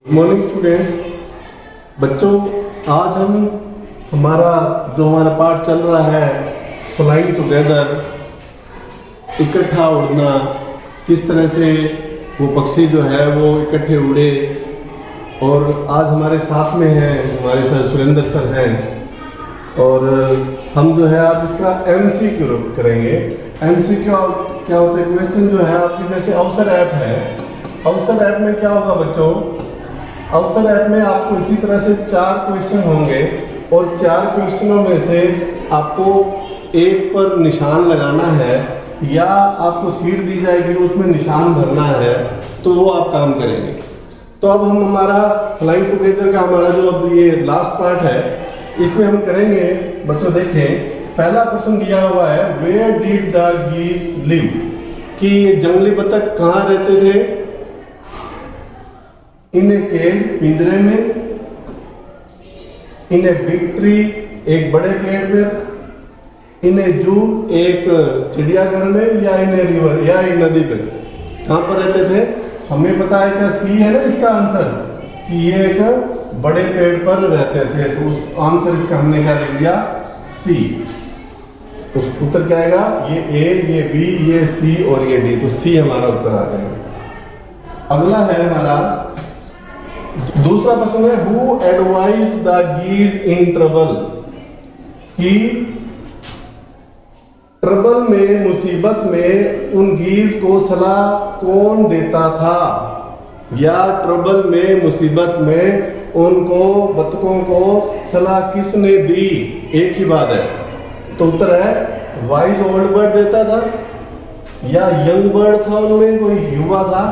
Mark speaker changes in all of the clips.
Speaker 1: Good morning students. बच्चों, आज हम हमारा पाठ चल रहा है फ्लाइंग टुगेदर, इकट्ठा उड़ना, किस तरह से वो पक्षी जो है वो इकट्ठे उड़े। और आज हमारे साथ में हैं हमारे सर सुरेंद्र सर हैं, और हम जो है आज इसका MCQ करेंगे। MCQ क्या होता है? क्वेश्चन जो है आपकी, जैसे अवसर ऐप है, अवसर ऐप में क्या होगा बच्चों, अवसर ऐप में आपको इसी तरह से 4 क्वेश्चन होंगे और 4 क्वेश्चनों में से आपको एक पर निशान लगाना है या आपको सीट दी जाएगी उसमें निशान भरना है, तो वो आप काम करेंगे। तो अब हम हमारा फ्लाइंग टुगेदर का हमारा जो अब ये लास्ट पार्ट है, इसमें हम करेंगे। बच्चों देखें, पहला प्रश्न दिया हुआ है, वेयर डिड द गीज लिव, कि ये जंगली बतख कहाँ रहते थे? इन ए केज, पिंजरे में, इन ए बिग ट्री, एक बड़े पेड़ में, इन ए जू, एक चिड़ियाघर में, या इन ए रिवर, या एक नदी पे। कहाँ पर रहते थे? हमें पता है क्या सी है ना इसका आंसर, कि ये एक बड़े पेड़ पर रहते थे, तो उस आंसर इसका हमने क्या लिख दिया? सी। उस उत्तर क्या आएगा? ये ए, ये बी, ये सी और ये डी, तो सी हमारा उत्तर आ जाएगा। अगला है हमारा दूसरा प्रश्न है, who advised the geese in trouble, कि ट्रबल में, मुसीबत में उन गीज को सलाह कौन देता था, या ट्रबल में, मुसीबत में उनको बतखों को सलाह किसने दी? एक ही बात है, तो उत्तर है वाइज ओल्ड बर्ड देता था, या यंग बर्ड था, उनमें कोई युवा था,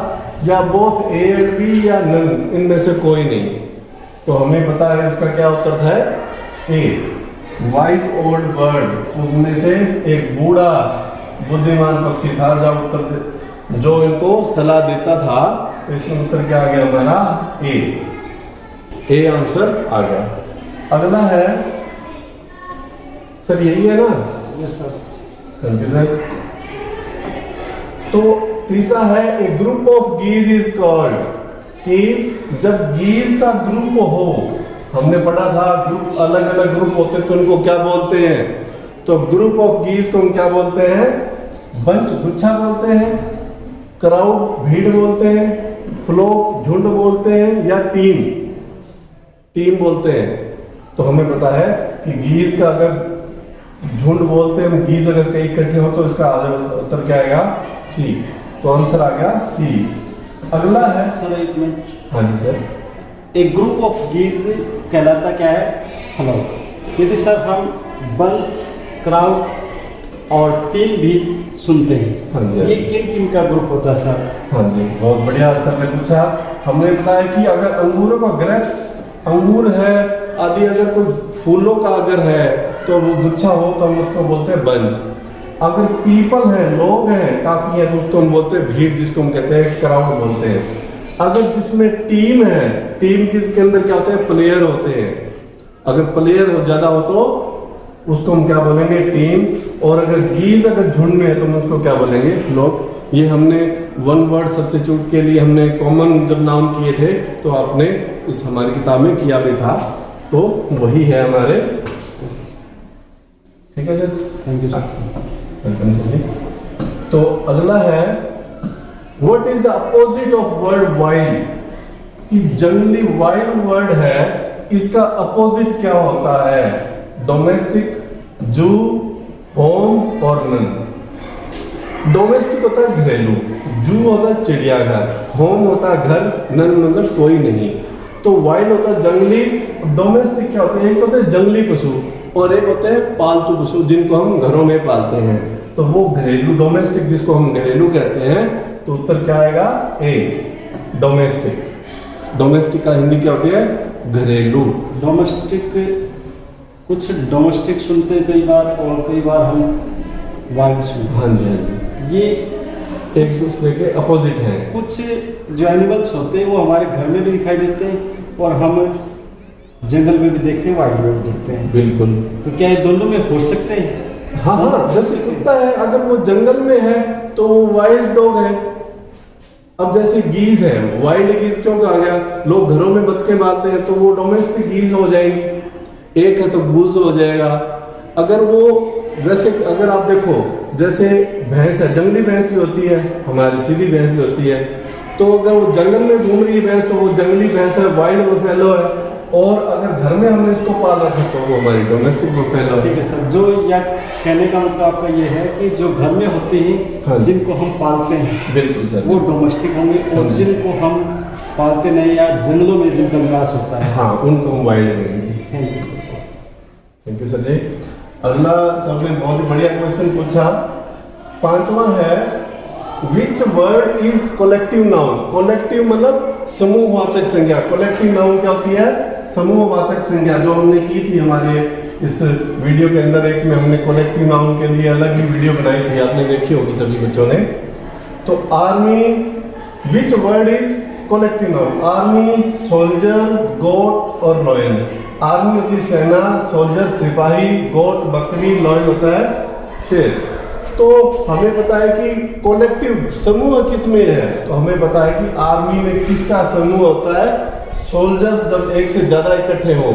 Speaker 1: या बोथ ए एंड बी, या नन, इनमें से कोई नहीं। तो हमें पता है उसका क्या उत्तर है? ए, वाइज ओल्ड बर्ड, उनमें से एक बूढ़ा बुद्धिमान पक्षी था जो इनको सलाह देता था। तो इसमें उत्तर क्या आ गया हमारा? ए आंसर आ गया। अगला है सर, यही है ना? Yes sir. कंफ्यूजन। तो तीसरा है, ए ग्रुप ऑफ गीज इज कॉल्ड, कि जब गीज का ग्रुप हो, हमने पढ़ा था ग्रुप, अलग अलग ग्रुप होते तो उनको क्या बोलते हैं? तो ग्रुप ऑफ गीज को हम क्या बोलते हैं? बंच, गुच्छा बोलते हैं, क्राउड, भीड़ बोलते हैं, फ्लोक, झुंड बोलते हैं, या टीम बोलते हैं। तो हमें पता है कि गीज का अगर झुंड बोलते हैं, गीज अगर कई इकट्ठे हो तो इसका उत्तर क्या आएगा? सी। तो आंसर आ गया सी। अगला है
Speaker 2: सर, एक मिनट।
Speaker 1: हाँ जी सर।
Speaker 2: एक ग्रुप ऑफ गीज कहलाता क्या है? फ्लॉक। यदि सर हम बंच, क्राउड और टीम भी सुनते हैं,
Speaker 1: हाँ जी,
Speaker 2: ये किन किन का ग्रुप होता है सर?
Speaker 1: हाँ जी, बहुत बढ़िया सर ने पूछा। हमने बताया कि अगर अंगूरों का ग्रेप्स, अंगूर है आदि, अगर कोई फूलों का अगर है तो वो गुच्छा हो तो हम उसको बोलते हैं बंच। अगर पीपल है, लोग हैं, काफी है, तो उसको हम बोलते हैं भीड़, जिसको हम कहते हैं क्राउड बोलते हैं। अगर जिसमें टीम है, टीम के अंदर क्या होते हैं? प्लेयर होते हैं। अगर प्लेयर ज्यादा हो तो उसको हम क्या बोलेंगे? टीम। और अगर गीज अगर झुंड में है तो हम उसको क्या बोलेंगे? फ्लॉक। ये हमने वन वर्ड सब्स्टिट्यूट के लिए हमने कॉमन जब नाउन किए थे तो आपने इस हमारी किताब में किया भी था, तो वही है हमारे। ठीक है sir,
Speaker 2: thank you sir.
Speaker 1: Welcome sir ji. तो अगला है, what is the opposite of word wild, कि जंगली वाइल्ड वर्ड है, इसका अपोजिट क्या होता है? डोमेस्टिक, जू, होम और नन। डोमेस्टिक होता है घरेलू, जू होता है चिड़ियाघर, होम होता है घर, नन मतलब कोई नहीं। तो वाइल्ड होता है जंगली, डोमेस्टिक क्या होता है? एक होता है जंगली पशु और एक होते हैं पालतू पशु, जिनको हम घरों में पालते हैं। तो वो घरेलू, डोमेस्टिक, जिसको हम घरेलू कहते हैं, तो उत्तर क्या आएगा? ए, डोमेस्टिक। डोमेस्टिक का हिंदी क्या होती है? घरेलू।
Speaker 2: डोमेस्टिक, कुछ डोमेस्टिक सुनते हैं कई बार, और कई बार हम वाइल्ड सुनते हैं।
Speaker 1: हाँ जी, हाँ जी,
Speaker 2: ये
Speaker 1: एक दूसरे के अपोजिट हैं।
Speaker 2: कुछ जो एनिमल्स होते हैं वो हमारे घर में भी दिखाई देते हैं, और हम जंगल में भी देखते हैं, वाइल्ड में भी देखते हैं।
Speaker 1: बिल्कुल।
Speaker 2: तो क्या ये दोनों में हो सकते हैं?
Speaker 1: हाँ, जैसे कुत्ता है, अगर वो जंगल में है तो वो वाइल्ड डॉग है, अब जैसे गीज है, वाइल्ड गीज क्यों कहा गया? लोग घरों में बतखें पालते हैं तो वो डोमेस्टिक गीज हो जाएंगी। एक है तो गूज हो जाएगा। अगर वो वैसे अगर आप देखो जैसे भैंस है, जंगली भैंस भी होती है, हमारी सीधी भैंस भी होती है, तो अगर वो जंगल में घूम रही है भैंस तो वो जंगली भैंस है, वाइल्ड बफेलो है। और अगर घर में हमने इसको पाल रखा तो वो हमारी डोमेस्टिक बफेलो।
Speaker 2: ठीक है सर, जो या कहने का मतलब आपका ये है कि जो घर में होते हैं,
Speaker 1: हाँ,
Speaker 2: जिनको हम पालते हैं,
Speaker 1: बिल्कुल सर,
Speaker 2: वो डोमेस्टिक होंगे, और जिनको हम पालते नहीं या जंगलों में जिनका विकास होता है,
Speaker 1: हाँ, उनको हम वाइल्ड कहेंगे। थैंक यू सर जी। अगला सबने बहुत ही बढ़िया क्वेश्चन पूछा। 5वां है, विच word is collective noun? Collective मतलब समूहवाचक संज्ञा। कलेक्टिव नाउन क्या होती है? समूहवाचक संज्ञा। जो हमने की थी हमारे इस वीडियो के अंदर, एक में हमने कलेक्टिव नाउन के लिए अलग ही वीडियो बनाई थी, आपने देखी होगी सभी बच्चों ने। तो army, which word is collective noun? Army, soldier, goat और लॉयन। आर्मी होती है सेना, सोल्जर सिपाही, गोट बकरी, लॉयन होता है शेर। तो हमें पता है कि कलेक्टिव समूह किस में है, तो हमें पता है कि आर्मी में किसका समूह होता है? सोल्जर्स जब एक से ज्यादा इकट्ठे हो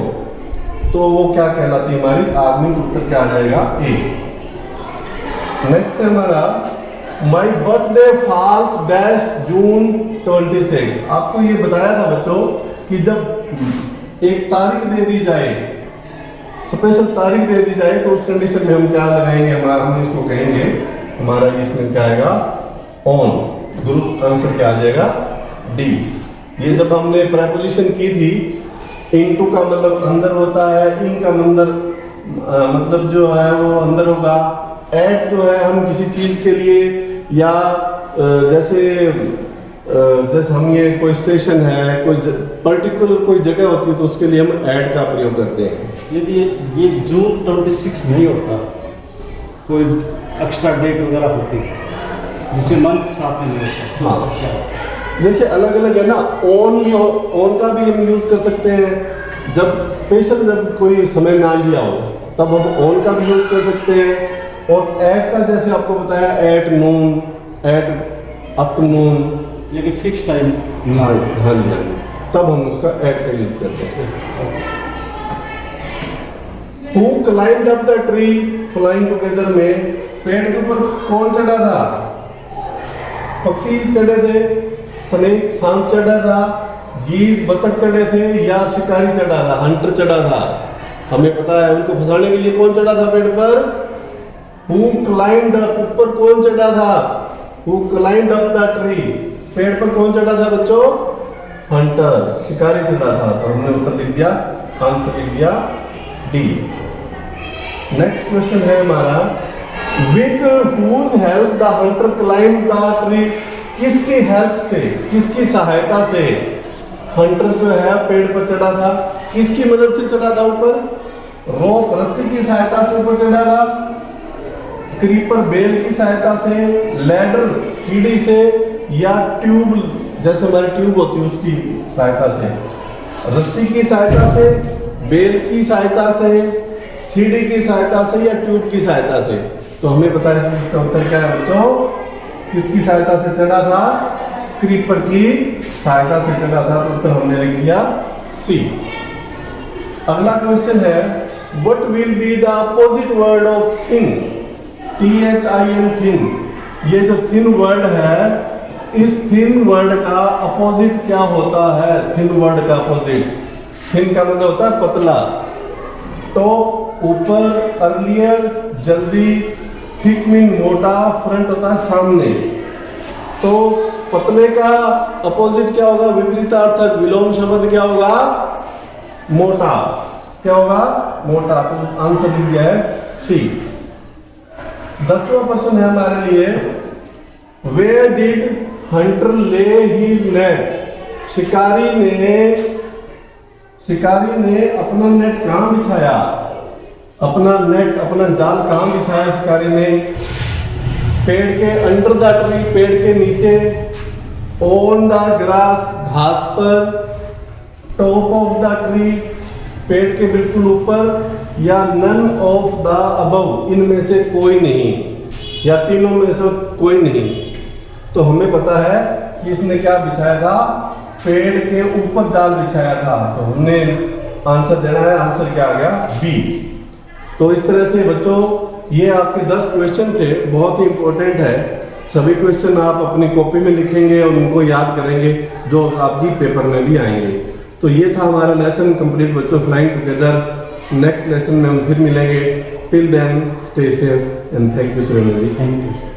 Speaker 1: तो वो क्या कहलाती है? हमारी आर्मी। तो उत्तर क्या आ जाएगा? ए। नेक्स्ट है हमारा, माई बर्थडे फॉल्स डैश जून 26। आपको ये बताया था बच्चों कि जब एक तारीख दे दी जाए, स्पेशल तारीख दे दी जाए, तो उस कंडीशन में हम क्या लगाएंगे? हम इसको कहेंगे, हमारा इसमें क्या आएगा? ऑन। ग्रुप आंसर क्या आ जाएगा? डी। ये जब हमने प्रेपोजिशन की थी, इनटू का मतलब अंदर होता है, इन का मतलब जो है वो अंदर होगा। एट जो है हम किसी चीज के लिए या जैसे हम ये कोई स्टेशन है, कोई पर्टिकुलर कोई जगह होती है तो उसके लिए हम ऐड का प्रयोग करते हैं।
Speaker 2: यदि ये जून 26 नहीं होता, कोई एक्स्ट्रा डेट वगैरह होती जिसमें मंथ साथ में नहीं होता, तो
Speaker 1: हाँ,
Speaker 2: क्या होता?
Speaker 1: जैसे अलग अलग है ना, ऑन का भी हम यूज कर सकते हैं। जब स्पेशल जब कोई समय ना लिया हो तब हम ऑन का भी यूज कर सकते हैं। और एट का जैसे आपको बताया, एट नून, एट आफ्टरनून,
Speaker 2: ये कि फिक्स टाइम।
Speaker 1: हाँ हाँ जी, तब हम उसका एट का यूज करते हैं। Who climbed up the tree flying together में पेड़ के ऊपर कौन चढ़ा था? पक्षी चढ़े थे, स्नेक सांप चढ़ा था, गीज बतख चढ़े थे, या शिकारी चढ़ा था, हंटर चढ़ा था? हमें पता है उनको फंसाने के लिए कौन चढ़ा था पेड़ पर? Who climbed up, ऊपर कौन चढ़ा था? Who climbed up the tree, पेड़ पर कौन चढ़ा था बच्चों? हंटर, शिकारी चढ़ा था। तो हमने उत्तर लिख दिया, आंसर लिख दिया डी। नेक्स्ट क्वेश्चन है हमारा, with whose help the hunter climbed the tree? किसकी हेल्प से, किसकी सहायता से हंटर जो है पेड़ पर चढ़ा था? किसकी मदद से चढ़ा था ऊपर? रोप, रस्सी की सहायता से ऊपर चढ़ा था, क्रीपर बेल की सहायता से, लैडर सीढ़ी से, या ट्यूब जैसे हमारी ट्यूब होती है उसकी सहायता से? रस्सी की सहायता से, बेल की सहायता से, सीढ़ी की सहायता से, या ट्यूब की सहायता से? तो हमें पता है इसका उत्तर क्या है बच्चों? किसकी सहायता से चढ़ा था? क्रीपर की सहायता से चढ़ा था। तो उत्तर हमने लिख दिया सी। अगला क्वेश्चन है, what will be the opposite word of thin? THIN, thin. ये जो थिन वर्ड है, इस थिन वर्ड का अपोजिट क्या होता है? थिन वर्ड का अपोजिट, थिन का मतलब होता है पतला। टॉप ऊपर, अर्लियर जल्दी, थिक मीन मोटा, फ्रंट होता है सामने। तो पतले का अपोजिट क्या होगा? विपरीतार्थक विलोम शब्द क्या होगा? मोटा। क्या होगा? मोटा। तो आंसर लिख दिया है सी। 10वां प्रश्न है हमारे लिए, वेयर डिड हंटर ले हिज नेट? शिकारी ने अपना नेट कहां बिछाया? अपना नेट, अपना जाल कहां बिछाया शिकारी ने? पेड़ के अंडर द ट्री, पेड़ के नीचे, ऑन द ग्रास, घास पर, टॉप ऑफ द ट्री, पेड़ के बिल्कुल ऊपर, या नन ऑफ द अबव, इनमें से कोई नहीं, या तीनों में से कोई नहीं? तो हमें पता है कि इसने क्या बिछाया था, पेड़ के ऊपर जाल बिछाया था। तो हमने आंसर देना है, आंसर क्या आ गया, बी। तो इस तरह से बच्चों ये आपके 10 क्वेश्चन थे, बहुत ही इंपॉर्टेंट है। सभी क्वेश्चन आप अपनी कॉपी में लिखेंगे और उनको याद करेंगे जो आपकी पेपर में भी आएंगे। तो ये था हमारा लेसन कंप्लीट बच्चों, फ्लाइंग टुगेदर। नेक्स्ट लेसन में हम फिर मिलेंगे। Till then stay safe and thank you so much जी।
Speaker 2: Thank you.